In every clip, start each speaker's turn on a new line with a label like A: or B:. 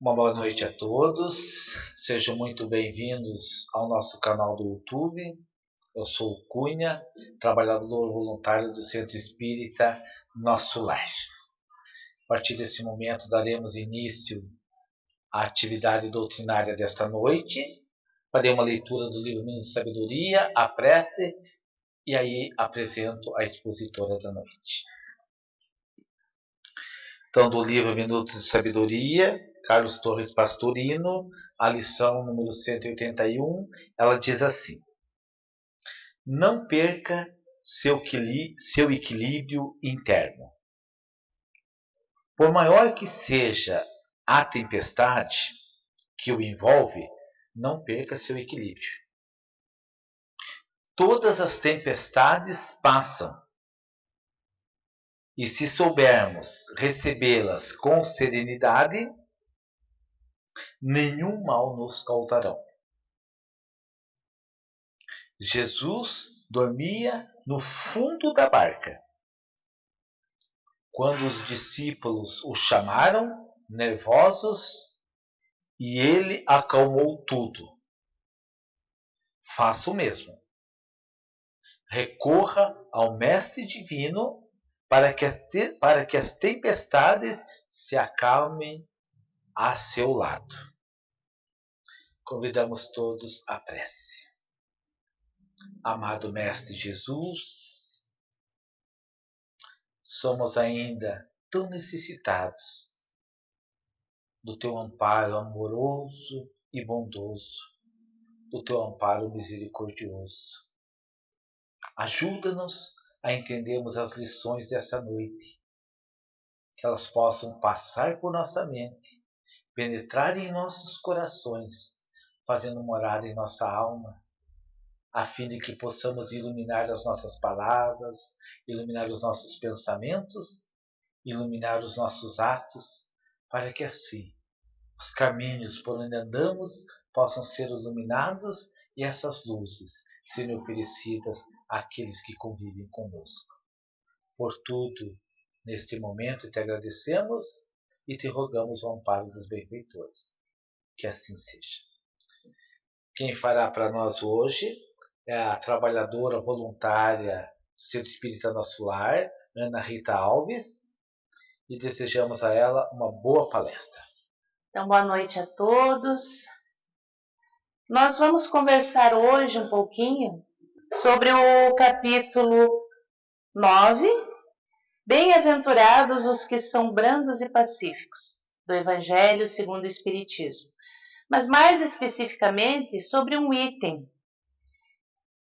A: Uma boa noite a todos, sejam muito bem-vindos ao nosso canal do YouTube. Eu sou o Cunha, trabalhador voluntário do Centro Espírita Nosso Lar. A partir desse momento daremos início à atividade doutrinária desta noite. Farei uma leitura do livro Minutos de Sabedoria, a prece, e aí apresento a expositora da noite. Então, do livro Minutos de Sabedoria, Carlos Torres Pastorino, a lição número 181, ela diz assim: não perca seu equilíbrio interno. Por maior que seja a tempestade que o envolve, não perca seu equilíbrio. Todas as tempestades passam, e se soubermos recebê-las com serenidade, nenhum mal nos cautarão. Jesus dormia no fundo da barca. Quando os discípulos o chamaram, nervosos, e ele acalmou tudo. Faça o mesmo. Recorra ao Mestre Divino para que as tempestades se acalmem a seu lado. Convidamos todos à prece. Amado Mestre Jesus, somos ainda tão necessitados do Teu amparo amoroso e bondoso, do Teu amparo misericordioso. Ajuda-nos a entendermos as lições dessa noite, que elas possam passar por nossa mente, penetrar em nossos corações, fazendo morada em nossa alma, a fim de que possamos iluminar as nossas palavras, iluminar os nossos pensamentos, iluminar os nossos atos, para que assim os caminhos por onde andamos possam ser iluminados e essas luzes serem oferecidas àqueles que convivem conosco. Por tudo, neste momento, te agradecemos e te rogamos o amparo dos benfeitores. Que assim seja. Quem fará para nós hoje é a trabalhadora voluntária do Centro Espírita Nosso Lar, Ana Rita Alves, e desejamos a ela uma boa palestra.
B: Então, boa noite a todos. Nós vamos conversar hoje um pouquinho sobre o capítulo 9, Bem-aventurados os que são brandos e pacíficos, do Evangelho segundo o Espiritismo. Mas mais especificamente sobre um item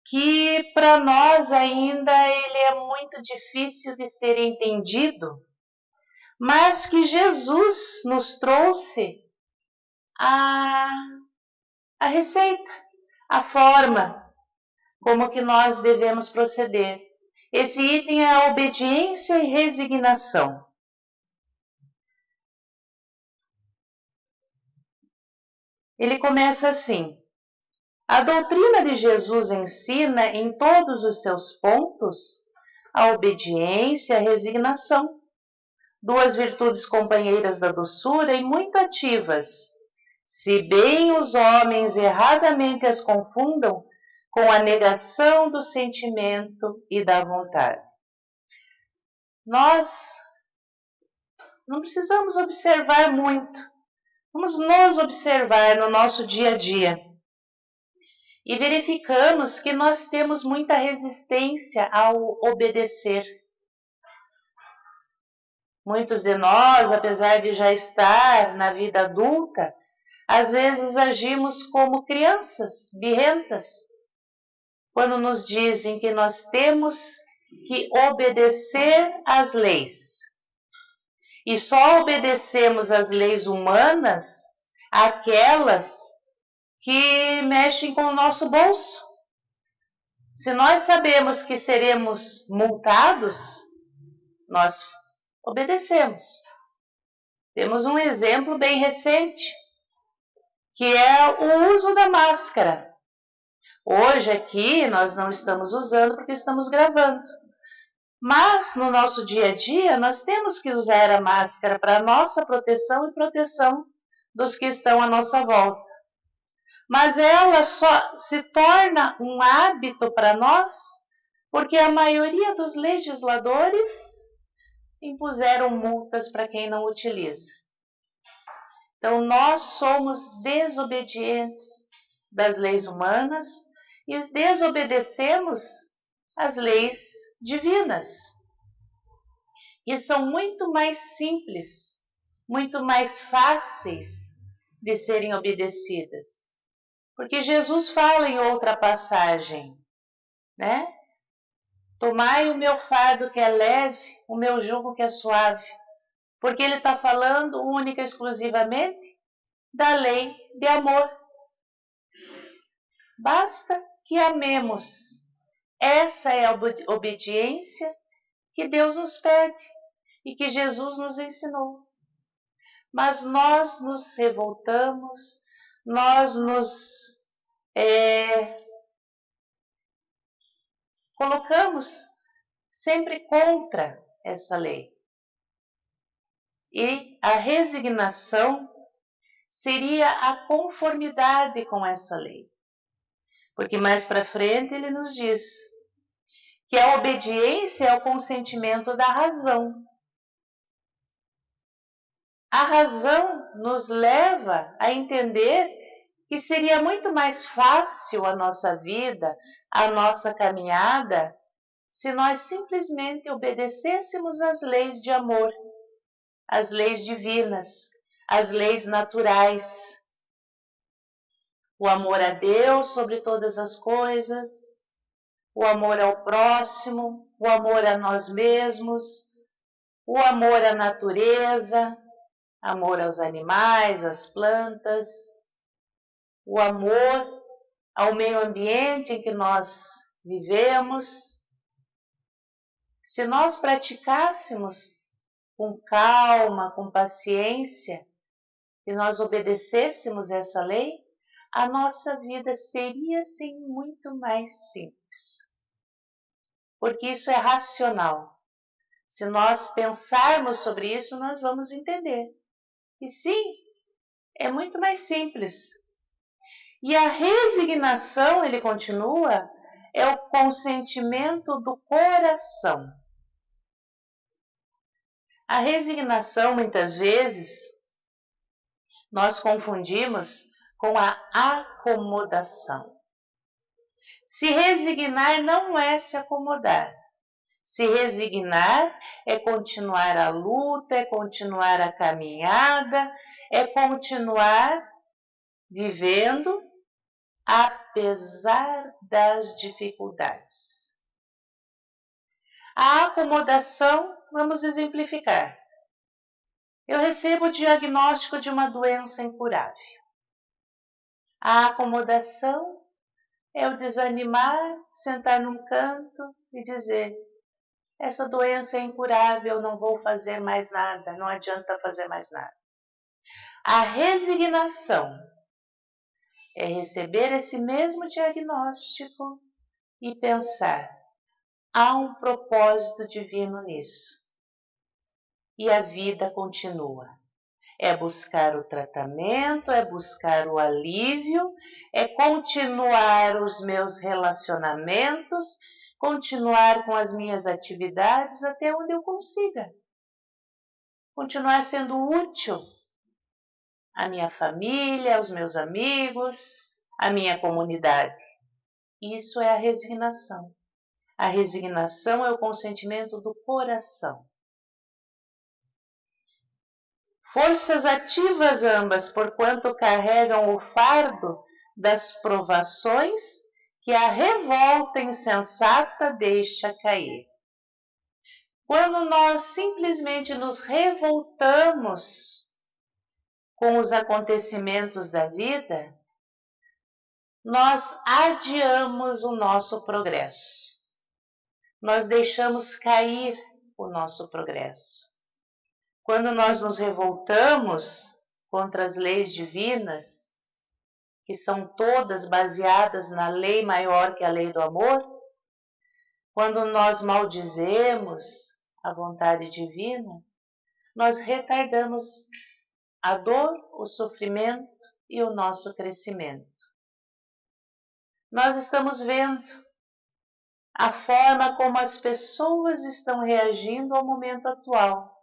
B: que para nós ainda ele é muito difícil de ser entendido, mas que Jesus nos trouxe a receita, a forma como que nós devemos proceder. Esse item é a obediência e resignação. Ele começa assim: a doutrina de Jesus ensina em todos os seus pontos a obediência e a resignação, duas virtudes companheiras da doçura e muito ativas, se bem os homens erradamente as confundam com a negação do sentimento e da vontade. Nós não precisamos observar muito, vamos nos observar no nosso dia a dia e verificamos que nós temos muita resistência ao obedecer. Muitos de nós, apesar de já estar na vida adulta, às vezes agimos como crianças birrentas, quando nos dizem que nós temos que obedecer às leis. E só obedecemos às leis humanas, aquelas que mexem com o nosso bolso. Se nós sabemos que seremos multados, nós obedecemos. Temos um exemplo bem recente, que é o uso da máscara. Hoje aqui nós não estamos usando porque estamos gravando. Mas no nosso dia a dia nós temos que usar a máscara para nossa proteção e proteção dos que estão à nossa volta. Mas ela só se torna um hábito para nós porque a maioria dos legisladores impuseram multas para quem não utiliza. Então, nós somos desobedientes das leis humanas e desobedecemos as leis divinas, que são muito mais simples, muito mais fáceis de serem obedecidas. Porque Jesus fala em outra passagem, né? Tomai o meu fardo que é leve, o meu jugo que é suave. Porque ele está falando única e exclusivamente da lei de amor. Basta que amemos. Essa é a obediência que Deus nos pede e que Jesus nos ensinou. Mas nós nos revoltamos, nós nos colocamos sempre contra essa lei. E a resignação seria a conformidade com essa lei. Porque mais para frente ele nos diz que a obediência é o consentimento da razão. A razão nos leva a entender que seria muito mais fácil a nossa vida, a nossa caminhada, se nós simplesmente obedecêssemos às leis de amor, às leis divinas, às leis naturais. O amor a Deus sobre todas as coisas, o amor ao próximo, o amor a nós mesmos, o amor à natureza, amor aos animais, às plantas, o amor ao meio ambiente em que nós vivemos. Se nós praticássemos com calma, com paciência, e nós obedecêssemos essa lei, a nossa vida seria sim muito mais simples. Porque isso é racional. Se nós pensarmos sobre isso, nós vamos entender. E sim, é muito mais simples. E a resignação, ele continua, é o consentimento do coração. A resignação, muitas vezes, nós confundimos com a acomodação. Se resignar não é se acomodar. Se resignar é continuar a luta, é continuar a caminhada, é continuar vivendo apesar das dificuldades. A acomodação, vamos exemplificar. Eu recebo o diagnóstico de uma doença incurável. A acomodação é o desanimar, sentar num canto e dizer: essa doença é incurável, não vou fazer mais nada, não adianta fazer mais nada. A resignação é receber esse mesmo diagnóstico e pensar: há um propósito divino nisso. E a vida continua. É buscar o tratamento, é buscar o alívio, é continuar os meus relacionamentos, continuar com as minhas atividades até onde eu consiga. Continuar sendo útil à minha família, aos meus amigos, à minha comunidade. Isso é a resignação. A resignação é o consentimento do coração. Forças ativas ambas, porquanto carregam o fardo das provações que a revolta insensata deixa cair. Quando nós simplesmente nos revoltamos com os acontecimentos da vida, nós adiamos o nosso progresso. Nós deixamos cair o nosso progresso. Quando nós nos revoltamos contra as leis divinas, que são todas baseadas na lei maior que a lei do amor, quando nós maldizemos a vontade divina, nós retardamos a dor, o sofrimento e o nosso crescimento. Nós estamos vendo a forma como as pessoas estão reagindo ao momento atual,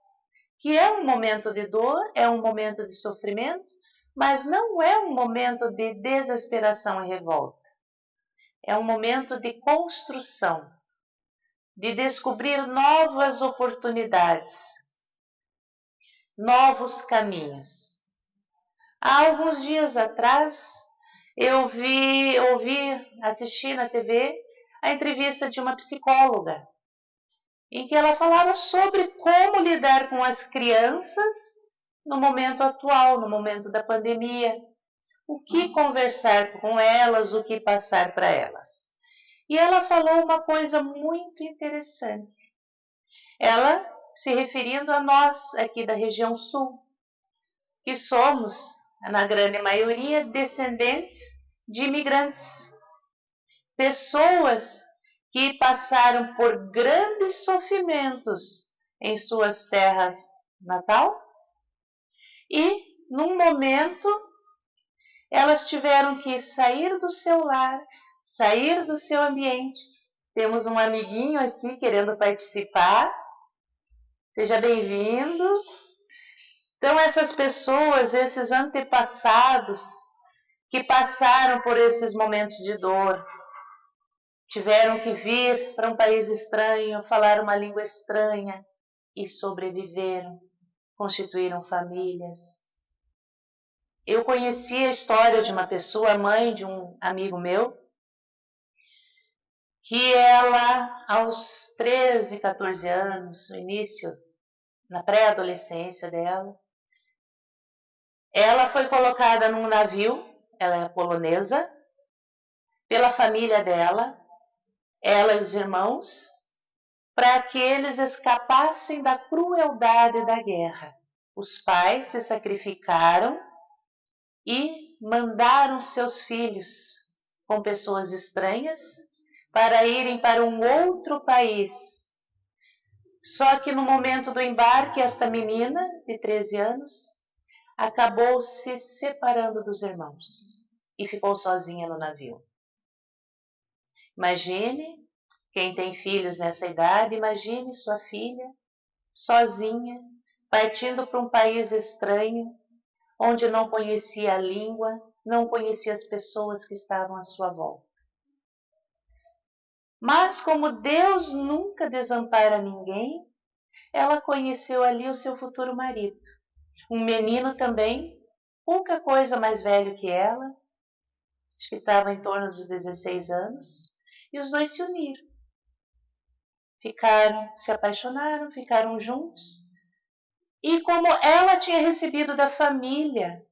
B: que é um momento de dor, é um momento de sofrimento, mas não é um momento de desesperação e revolta. É um momento de construção, de descobrir novas oportunidades, novos caminhos. Há alguns dias atrás, eu assisti na TV a entrevista de uma psicóloga, em que ela falava sobre como lidar com as crianças no momento atual, no momento da pandemia, o que conversar com elas, o que passar para elas. E ela falou uma coisa muito interessante. Ela se referindo a nós aqui da região sul, que somos, na grande maioria, descendentes de imigrantes. Pessoas que passaram por grandes sofrimentos em suas terras natal e, num momento, elas tiveram que sair do seu lar, sair do seu ambiente. Temos um amiguinho aqui querendo participar. Seja bem-vindo. Então, essas pessoas, esses antepassados que passaram por esses momentos de dor, tiveram que vir para um país estranho, falar uma língua estranha e sobreviveram, constituíram famílias. Eu conheci a história de uma pessoa, mãe de um amigo meu, que ela, aos 13, 14 anos, no início, na pré-adolescência dela, ela foi colocada num navio, ela é polonesa, pela família dela, ela e os irmãos, para que eles escapassem da crueldade da guerra. Os pais se sacrificaram e mandaram seus filhos com pessoas estranhas para irem para um outro país. Só que no momento do embarque, esta menina de 13 anos acabou se separando dos irmãos e ficou sozinha no navio. Imagine, quem tem filhos nessa idade, imagine sua filha sozinha, partindo para um país estranho, onde não conhecia a língua, não conhecia as pessoas que estavam à sua volta. Mas como Deus nunca desampara ninguém, ela conheceu ali o seu futuro marido. Um menino também, pouca coisa mais velho que ela, acho que estava em torno dos 16 anos, e os dois se uniram. Se apaixonaram, ficaram juntos. E como ela tinha recebido da família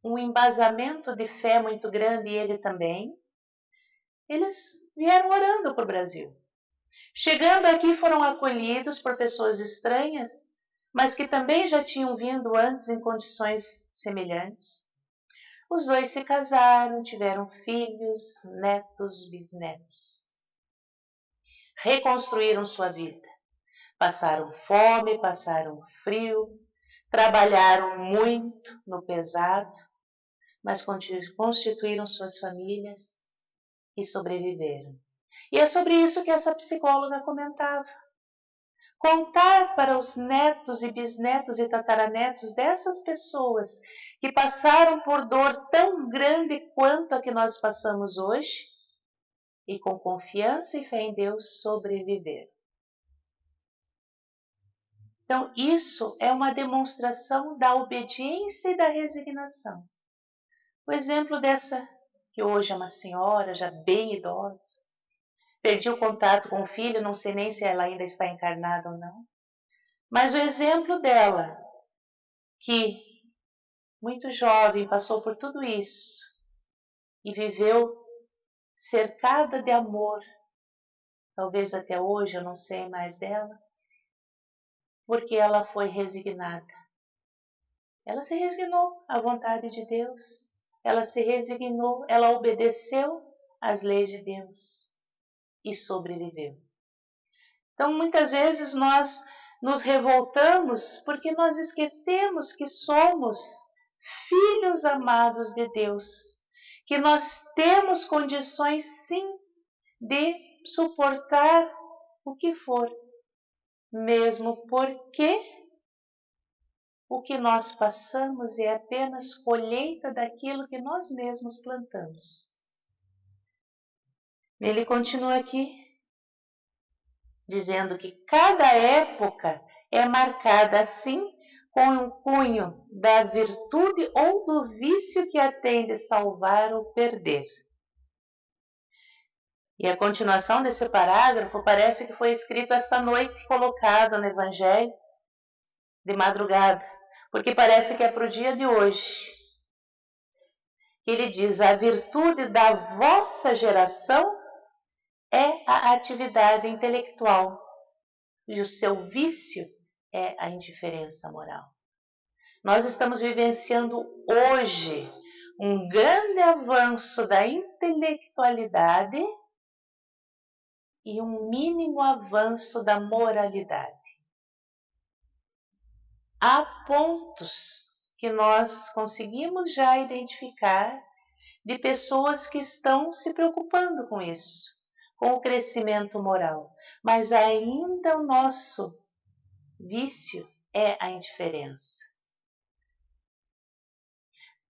B: um embasamento de fé muito grande, e ele também, eles vieram orando para o Brasil. Chegando aqui, foram acolhidos por pessoas estranhas, mas que também já tinham vindo antes em condições semelhantes. Os dois se casaram, tiveram filhos, netos, bisnetos. Reconstruíram sua vida. Passaram fome, passaram frio, trabalharam muito no pesado, mas constituíram suas famílias e sobreviveram. E é sobre isso que essa psicóloga comentava. Contar para os netos e bisnetos e tataranetos dessas pessoas que passaram por dor tão grande quanto a que nós passamos hoje e com confiança e fé em Deus sobreviveram. Então, isso é uma demonstração da obediência e da resignação. O exemplo dessa, que hoje é uma senhora já bem idosa, perdi o contato com o filho, não sei nem se ela ainda está encarnada ou não. Mas o exemplo dela, que muito jovem passou por tudo isso e viveu cercada de amor, talvez até hoje eu não sei mais dela, porque ela foi resignada. Ela se resignou à vontade de Deus, ela se resignou, ela obedeceu às leis de Deus e sobreviveu. Então, muitas vezes nós nos revoltamos porque nós esquecemos que somos filhos amados de Deus, que nós temos condições sim de suportar o que for, mesmo porque o que nós passamos é apenas colheita daquilo que nós mesmos plantamos. Ele continua aqui, dizendo que cada época é marcada assim com o cunho da virtude ou do vício que a tem de salvar ou perder. E a continuação desse parágrafo parece que foi escrito esta noite, colocado no Evangelho, de madrugada, porque parece que é para o dia de hoje. Ele diz: a virtude da vossa geração é a atividade intelectual e o seu vício é a indiferença moral. Nós estamos vivenciando hoje um grande avanço da intelectualidade e um mínimo avanço da moralidade. Há pontos que nós conseguimos já identificar de pessoas que estão se preocupando com isso, com o crescimento moral, mas ainda o nosso vício é a indiferença.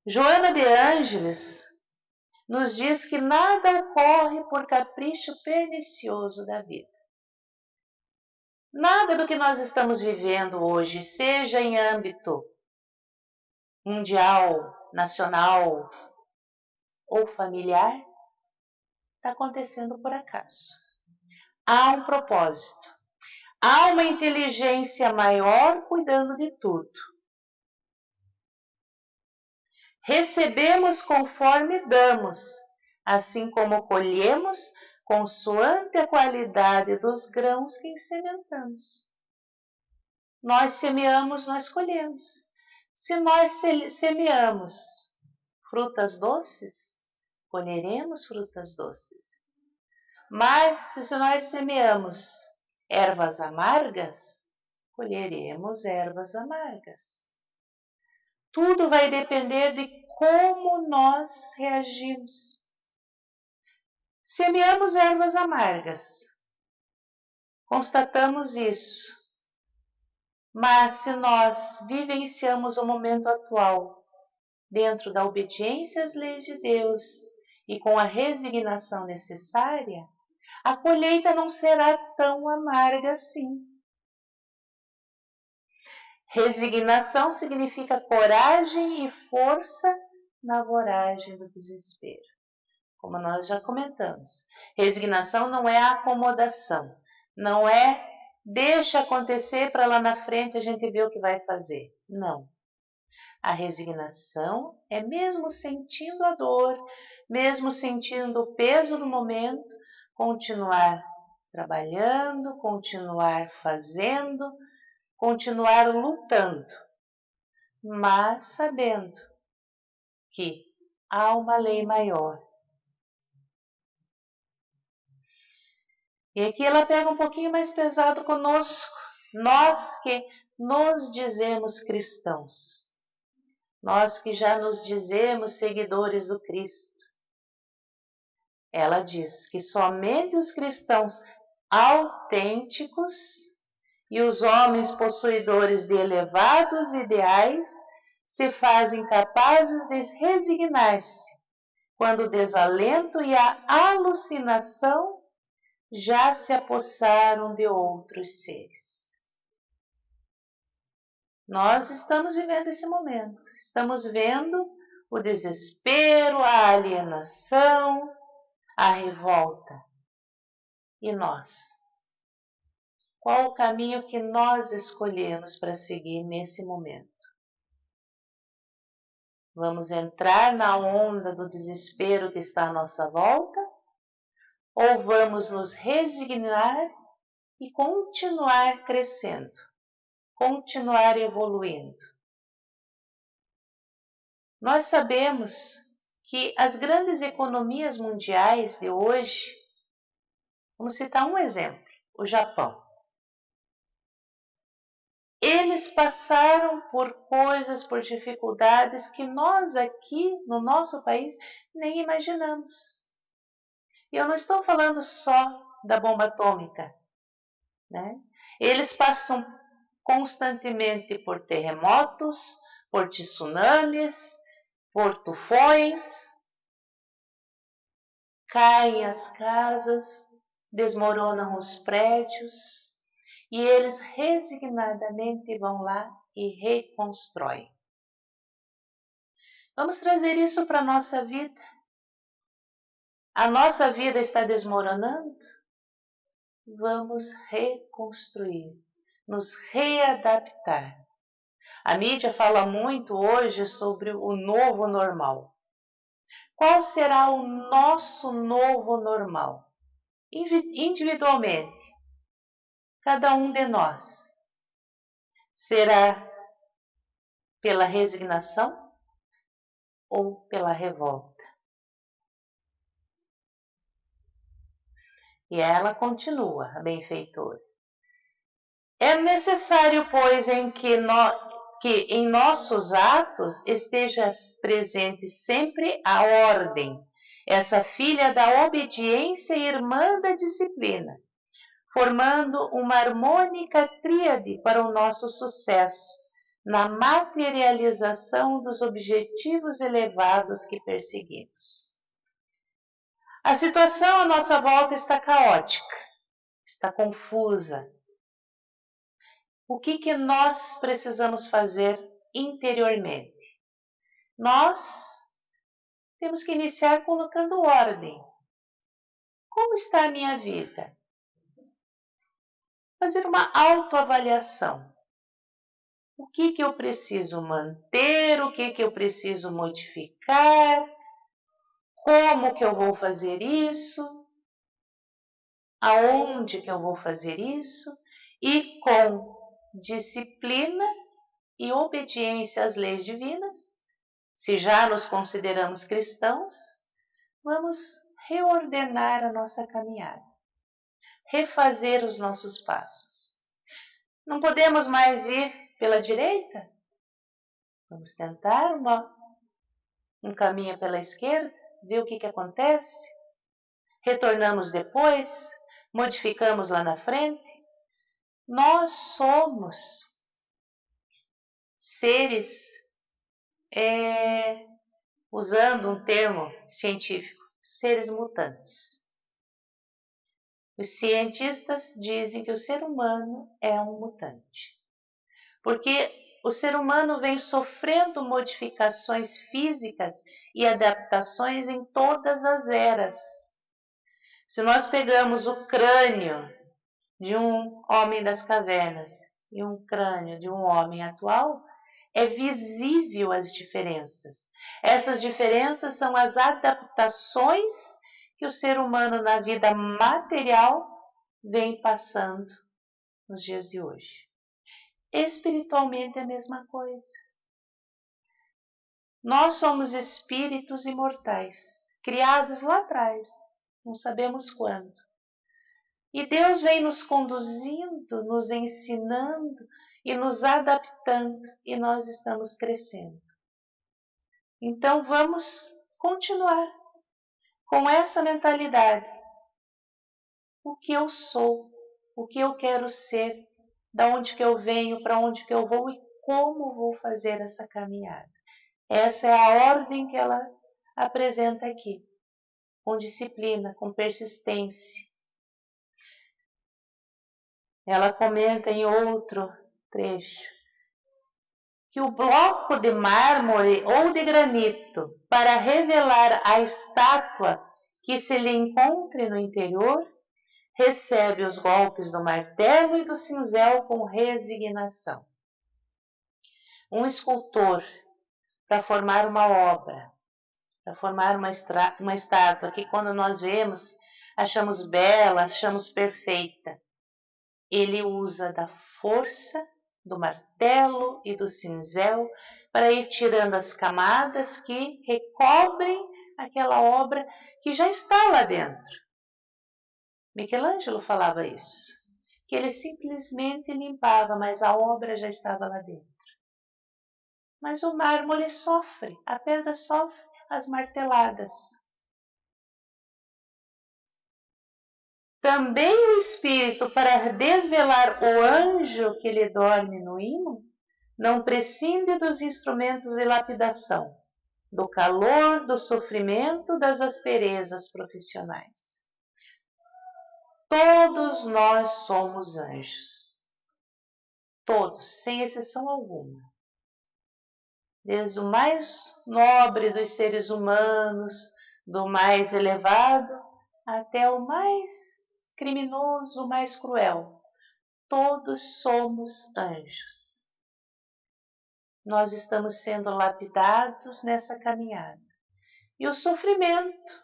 B: Joana de Ângeles nos diz que nada ocorre por capricho pernicioso da vida. Nada do que nós estamos vivendo hoje, seja em âmbito mundial, nacional ou familiar, está acontecendo por acaso. Há um propósito. Há uma inteligência maior cuidando de tudo. Recebemos conforme damos, assim como colhemos consoante a qualidade dos grãos que semeamos. Nós semeamos, nós colhemos. Se nós semeamos frutas doces, colheremos frutas doces. Mas se nós semeamos ervas amargas, colheremos ervas amargas. Tudo vai depender de como nós reagimos. Semeamos ervas amargas, constatamos isso. Mas se nós vivenciamos o momento atual dentro da obediência às leis de Deus e com a resignação necessária, a colheita não será tão amarga assim. Resignação significa coragem e força na voragem do desespero. Como nós já comentamos, resignação não é acomodação, não é deixa acontecer para lá na frente a gente ver o que vai fazer. Não. A resignação é mesmo sentindo a dor, mesmo sentindo o peso do momento, continuar trabalhando, continuar fazendo, continuar lutando, mas sabendo que há uma lei maior. E aqui ela pega um pouquinho mais pesado conosco, nós que nos dizemos cristãos, nós que já nos dizemos seguidores do Cristo. Ela diz que somente os cristãos autênticos e os homens possuidores de elevados ideais se fazem capazes de resignar-se quando o desalento e a alucinação já se apossaram de outros seres. Nós estamos vivendo esse momento, estamos vendo o desespero, a alienação, a revolta. E nós? Qual o caminho que nós escolhemos para seguir nesse momento? Vamos entrar na onda do desespero que está à nossa volta? Ou vamos nos resignar e continuar crescendo, continuar evoluindo? Nós sabemos que as grandes economias mundiais de hoje, vamos citar um exemplo, o Japão. Eles passaram por coisas, por dificuldades que nós aqui no nosso país nem imaginamos. E eu não estou falando só da bomba atômica, né? Eles passam constantemente por terremotos, por tsunamis, por tufões, caem as casas, desmoronam os prédios e eles resignadamente vão lá e reconstroem. Vamos trazer isso para a nossa vida. A nossa vida está desmoronando? Vamos reconstruir, nos readaptar. A mídia fala muito hoje sobre o novo normal. Qual será o nosso novo normal? Individualmente, cada um de nós. Será pela resignação ou pela revolta? E ela continua, a benfeitora. É necessário, pois, que em nossos atos esteja presente sempre a ordem, essa filha da obediência e irmã da disciplina, formando uma harmônica tríade para o nosso sucesso na materialização dos objetivos elevados que perseguimos. A situação à nossa volta está caótica, está confusa. O que nós precisamos fazer interiormente? Nós temos que iniciar colocando ordem. Como está a minha vida? Fazer uma autoavaliação. O que eu preciso manter? O que eu preciso modificar? Como que eu vou fazer isso? Aonde que eu vou fazer isso? E com disciplina e obediência às leis divinas, se já nos consideramos cristãos, vamos reordenar a nossa caminhada, refazer os nossos passos. Não podemos mais ir pela direita? Vamos tentar um caminho pela esquerda, ver o que acontece? Retornamos depois, modificamos lá na frente. Nós somos seres, usando um termo científico, seres mutantes. Os cientistas dizem que o ser humano é um mutante, porque o ser humano vem sofrendo modificações físicas e adaptações em todas as eras. Se nós pegamos o crânio de um homem das cavernas e um crânio de um homem atual, é visível as diferenças. Essas diferenças são as adaptações que o ser humano na vida material vem passando nos dias de hoje. Espiritualmente é a mesma coisa. Nós somos espíritos imortais, criados lá atrás, não sabemos quando. E Deus vem nos conduzindo, nos ensinando e nos adaptando, e nós estamos crescendo. Então vamos continuar com essa mentalidade. O que eu sou, o que eu quero ser, da onde que eu venho, para onde que eu vou e como vou fazer essa caminhada. Essa é a ordem que ela apresenta aqui, com disciplina, com persistência. Ela comenta em outro trecho que o bloco de mármore ou de granito, para revelar a estátua que se lhe encontre no interior, recebe os golpes do martelo e do cinzel com resignação. Um escultor, para formar uma obra, para formar uma estátua que quando nós vemos, achamos bela, achamos perfeita, ele usa da força do martelo e do cinzel para ir tirando as camadas que recobrem aquela obra que já está lá dentro. Michelangelo falava isso, que ele simplesmente limpava, mas a obra já estava lá dentro. Mas o mármore sofre, a pedra sofre as marteladas. Também o Espírito, para desvelar o anjo que lhe dorme no ímã, não prescinde dos instrumentos de lapidação, do calor, do sofrimento, das asperezas profissionais. Todos nós somos anjos. Todos, sem exceção alguma. Desde o mais nobre dos seres humanos, do mais elevado, até o mais criminoso, o mais cruel. Todos somos anjos. Nós estamos sendo lapidados nessa caminhada. E o sofrimento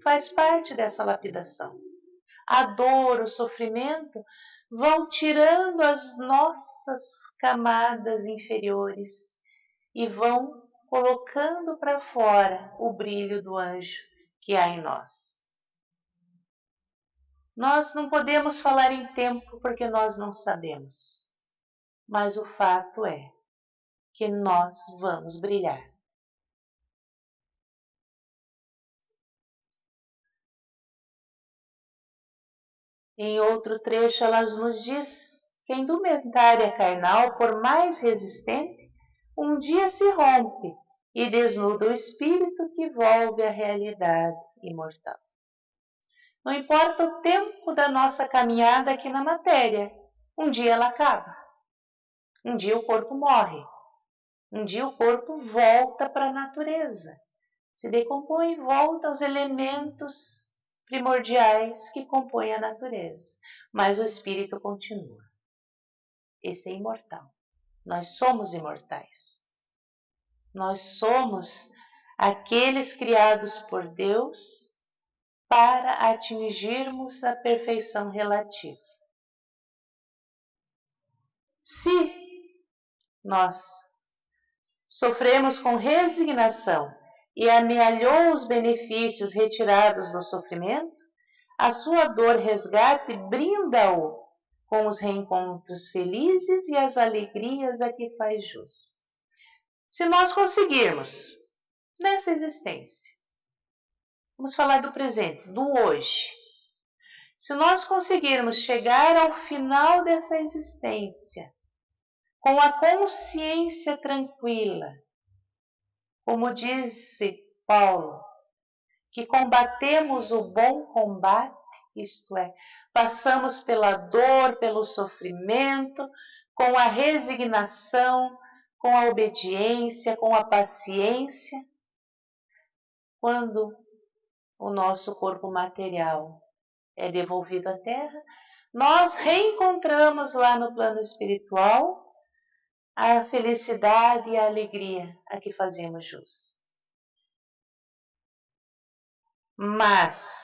B: faz parte dessa lapidação. A dor, o sofrimento vão tirando as nossas camadas inferiores e vão colocando para fora o brilho do anjo que há em nós. Nós não podemos falar em tempo porque nós não sabemos, mas o fato é que nós vamos brilhar. Em outro trecho ela nos diz que a indumentária carnal, por mais resistente, um dia se rompe e desnuda o espírito que volve à realidade imortal. Não importa o tempo da nossa caminhada aqui na matéria, um dia ela acaba. Um dia o corpo morre. Um dia o corpo volta para a natureza, se decompõe e volta aos elementos primordiais que compõem a natureza. Mas o espírito continua. Esse é imortal. Nós somos imortais. Nós somos aqueles criados por Deus para atingirmos a perfeição relativa. Se nós sofremos com resignação e amealhou os benefícios retirados do sofrimento, a sua dor resgate brinda-o com os reencontros felizes e as alegrias a que faz jus. Se nós conseguirmos, nessa existência, vamos falar do presente, do hoje, se nós conseguirmos chegar ao final dessa existência, com a consciência tranquila, como disse Paulo, que combatemos o bom combate, isto é, passamos pela dor, pelo sofrimento, com a resignação, com a obediência, com a paciência, quando o nosso corpo material é devolvido à Terra, nós reencontramos lá no plano espiritual a felicidade e a alegria a que fazemos jus. Mas,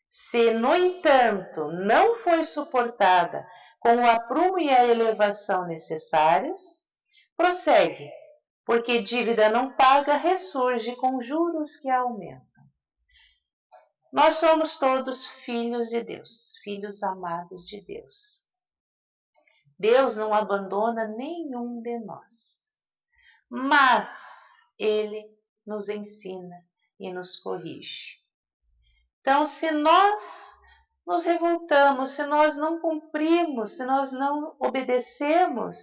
B: se no entanto não foi suportada com o aprumo e a elevação necessários, prossegue, porque dívida não paga ressurge com juros que aumentam. Nós somos todos filhos de Deus, filhos amados de Deus. Deus não abandona nenhum de nós, mas Ele nos ensina e nos corrige. Então, se nós nos revoltamos, se nós não cumprimos, se nós não obedecemos,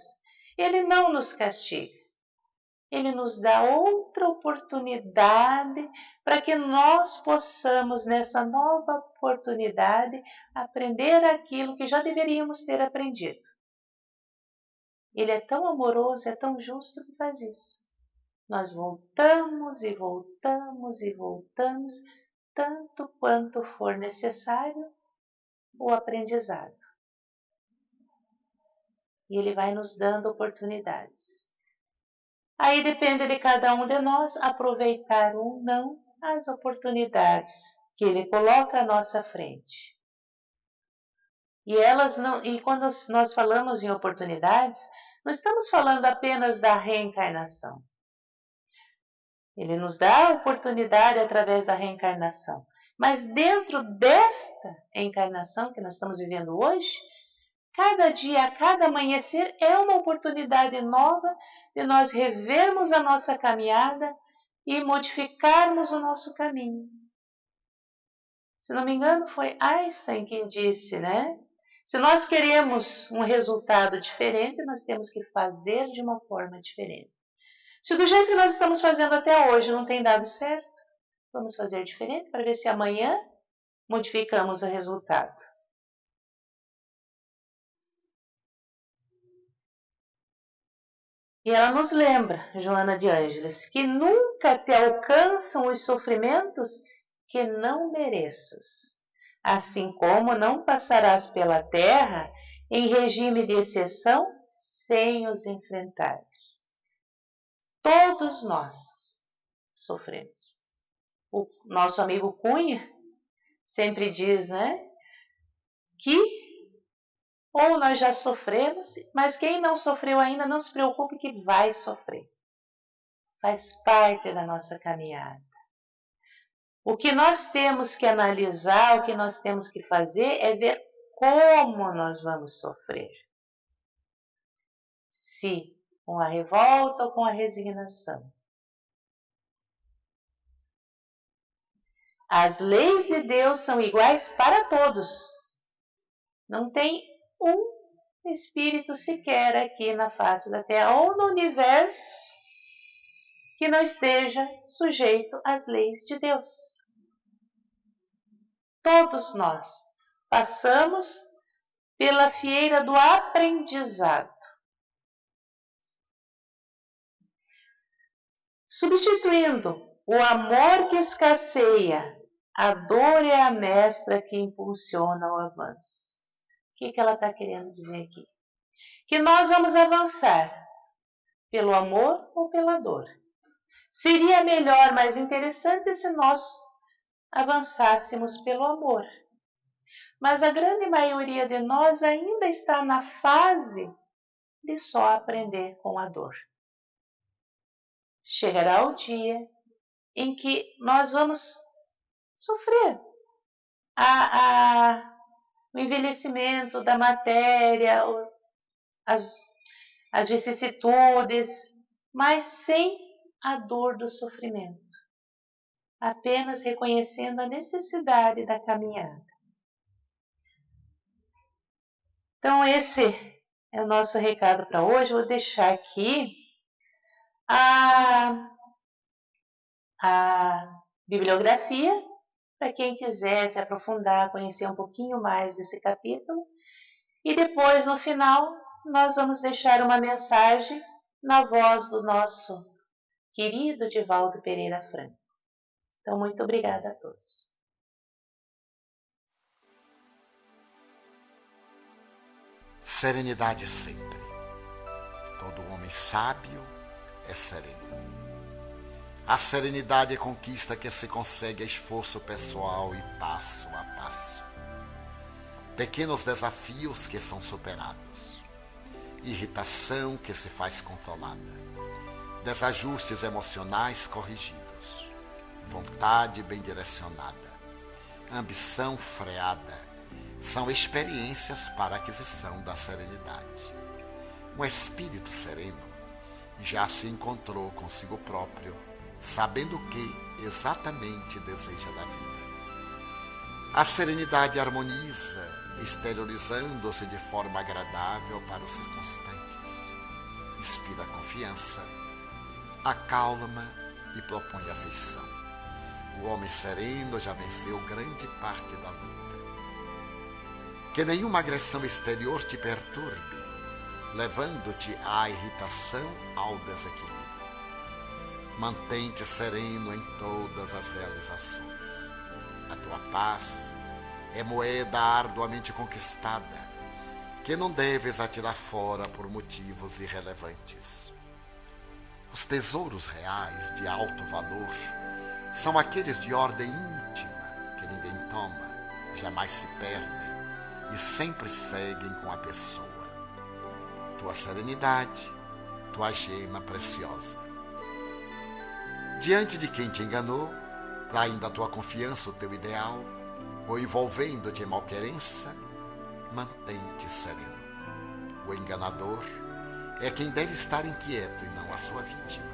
B: Ele não nos castiga. Ele nos dá outra oportunidade para que nós possamos, nessa nova oportunidade, aprender aquilo que já deveríamos ter aprendido. Ele é tão amoroso, é tão justo que faz isso. Nós voltamos e voltamos e voltamos, tanto quanto for necessário o aprendizado. E Ele vai nos dando oportunidades. Aí depende de cada um de nós aproveitar ou não as oportunidades que Ele coloca à nossa frente. E quando nós falamos em oportunidades, não estamos falando apenas da reencarnação. Ele nos dá a oportunidade através da reencarnação. Mas dentro desta encarnação que nós estamos vivendo hoje, cada dia, cada amanhecer é uma oportunidade nova de nós revermos a nossa caminhada e modificarmos o nosso caminho. Se não me engano, foi Einstein quem disse, né? Se nós queremos um resultado diferente, nós temos que fazer de uma forma diferente. Se do jeito que nós estamos fazendo até hoje não tem dado certo, vamos fazer diferente para ver se amanhã modificamos o resultado. E ela nos lembra, Joana de Ângeles, que nunca te alcançam os sofrimentos que não mereças, assim como não passarás pela terra em regime de exceção sem os enfrentares. Todos nós sofremos. O nosso amigo Cunha sempre diz, né, que ou nós já sofremos, mas quem não sofreu ainda, não se preocupe que vai sofrer. Faz parte da nossa caminhada. O que nós temos que analisar, o que nós temos que fazer é ver como nós vamos sofrer. Se com a revolta ou com a resignação. As leis de Deus são iguais para todos. Não tem um espírito sequer aqui na face da Terra ou no universo que não esteja sujeito às leis de Deus. Todos nós passamos pela fieira do aprendizado. Substituindo o amor que escasseia, a dor é a mestra que impulsiona o avanço. O que ela está querendo dizer aqui? Que nós vamos avançar pelo amor ou pela dor. Seria melhor, mais interessante se nós avançássemos pelo amor. Mas a grande maioria de nós ainda está na fase de só aprender com a dor. Chegará o dia em que nós vamos sofrer o envelhecimento da matéria, as vicissitudes, mas sem a dor do sofrimento, apenas reconhecendo a necessidade da caminhada. Então esse é o nosso recado para hoje. Vou deixar aqui a bibliografia para quem quiser se aprofundar, conhecer um pouquinho mais desse capítulo. E depois, no final, nós vamos deixar uma mensagem na voz do nosso querido Divaldo Pereira Franco. Então, muito obrigada a todos.
C: Serenidade sempre. Todo homem sábio é sereno. A serenidade é conquista que se consegue a esforço pessoal e passo a passo. Pequenos desafios que são superados. Irritação que se faz controlada. Desajustes emocionais corrigidos. Vontade bem direcionada. Ambição freada. São experiências para a aquisição da serenidade. Um espírito sereno já se encontrou consigo próprio, sabendo o que exatamente deseja da vida. A serenidade harmoniza, exteriorizando-se de forma agradável para os circunstantes. Inspira confiança, acalma e propõe afeição. O homem sereno já venceu grande parte da luta. Que nenhuma agressão exterior te perturbe, levando-te à irritação, ao desequilíbrio. Mantém-te sereno em todas as realizações. A tua paz é moeda arduamente conquistada, que não deves atirar fora por motivos irrelevantes. Os tesouros reais de alto valor são aqueles de ordem íntima, que ninguém toma, jamais se perdem e sempre seguem com a pessoa. Tua serenidade, tua gema preciosa. Diante de quem te enganou, traindo a tua confiança, o teu ideal, ou envolvendo-te em malquerença, mantém-te sereno. O enganador é quem deve estar inquieto e não a sua vítima.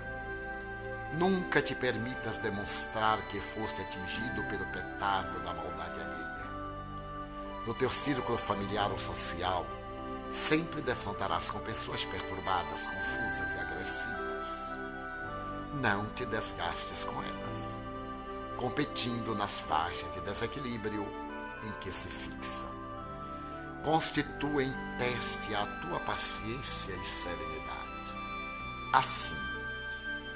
C: Nunca te permitas demonstrar que foste atingido pelo petardo da maldade alheia. No teu círculo familiar ou social, sempre defrontarás com pessoas perturbadas, confusas e agressivas. Não te desgastes com elas, competindo nas faixas de desequilíbrio em que se fixam. Constituem teste a tua paciência e serenidade. Assim,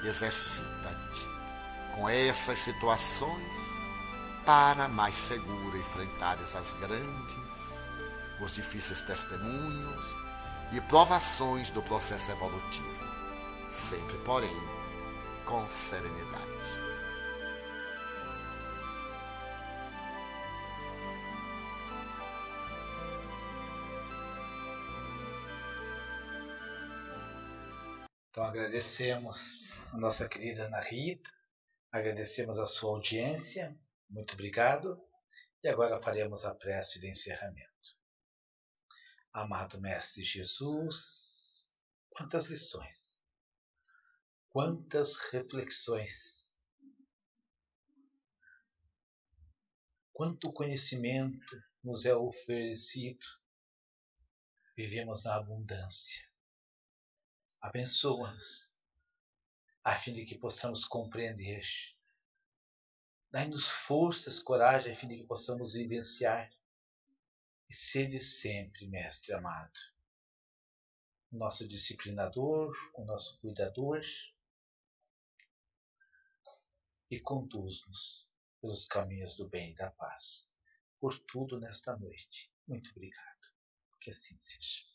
C: exercita-te com essas situações para mais seguro enfrentares as grandes, os difíceis testemunhos e provações do processo evolutivo, sempre, porém, com serenidade.
A: Então agradecemos a nossa querida Ana Rita, agradecemos a sua audiência, muito obrigado, e agora faremos a prece de encerramento. Amado Mestre Jesus, quantas lições, quantas reflexões, quanto conhecimento nos é oferecido, vivemos na abundância. Abençoa-nos, a fim de que possamos compreender. Dai-nos forças, coragem, a fim de que possamos vivenciar. E sede sempre, Mestre amado, o nosso disciplinador, o nosso cuidador, e conduz-nos pelos caminhos do bem e da paz. Por tudo nesta noite. Muito obrigado. Que assim seja.